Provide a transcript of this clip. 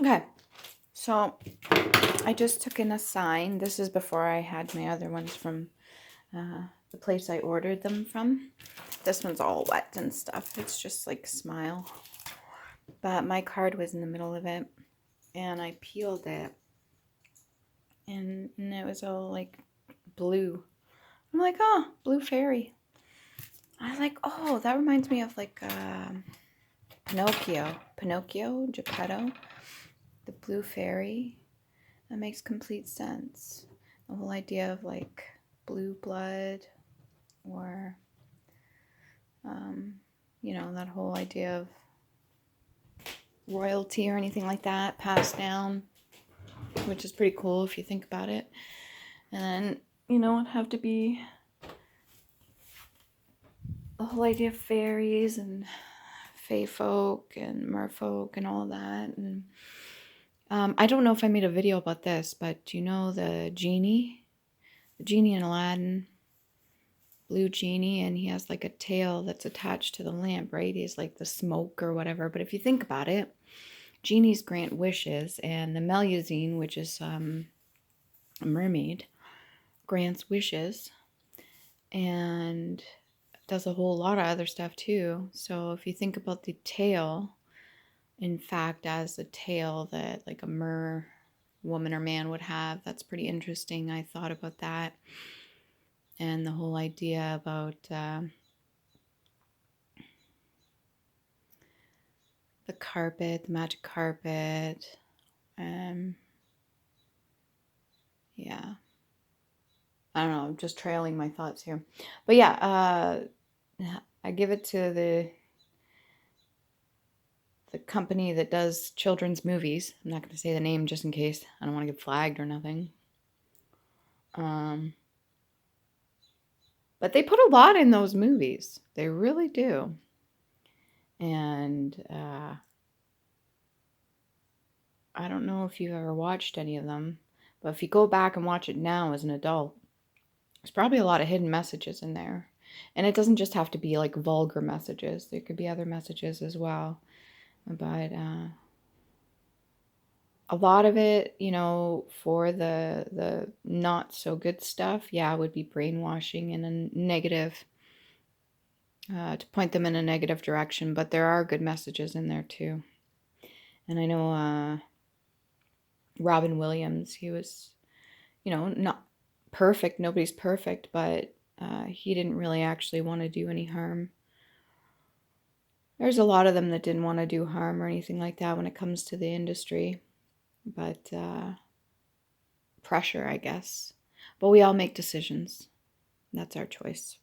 Okay, so I just took in a sign. This is before I had my other ones from the place I ordered them from. This one's all wet and stuff. It's just like Smile. But my card was in the middle of it, and I peeled it, and it was all like blue. I'm like, oh, blue fairy. I was like, oh, that reminds me of like Pinocchio, Geppetto, the blue fairy. That makes complete sense. The whole idea of like blue blood, or that whole idea of royalty or anything like that passed down, which is pretty cool if you think about it. And then, it'd have to be the whole idea of fairies and fae folk and merfolk and all that. And I don't know if I made a video about this, but do you know the genie in Aladdin, blue genie, and he has like a tail that's attached to the lamp, right? He's like the smoke or whatever. But if you think about it, genies grant wishes, and the Melusine, which is a mermaid, grants wishes and does a whole lot of other stuff too. So if you think about the tail, in fact, as a tail that like a mer woman or man would have, that's pretty interesting. I thought about that, and the whole idea about the carpet, the magic carpet. Yeah, I don't know, I'm just trailing my thoughts here. But yeah, I give it to the company that does children's movies. I'm not going to say the name just in case. I don't want to get flagged or nothing. But they put a lot in those movies. They really do. And I don't know if you've ever watched any of them, but if you go back and watch it now as an adult, there's probably a lot of hidden messages in there. And it doesn't just have to be like vulgar messages. There could be other messages as well. But a lot of it, for the not so good stuff, yeah, would be brainwashing and a negative, to point them in a negative direction. But there are good messages in there too. And I know Robin Williams, he was, not perfect. Nobody's perfect, but he didn't really actually want to do any harm. There's a lot of them that didn't want to do harm or anything like that when it comes to the industry. But pressure, I guess. But we all make decisions. That's our choice.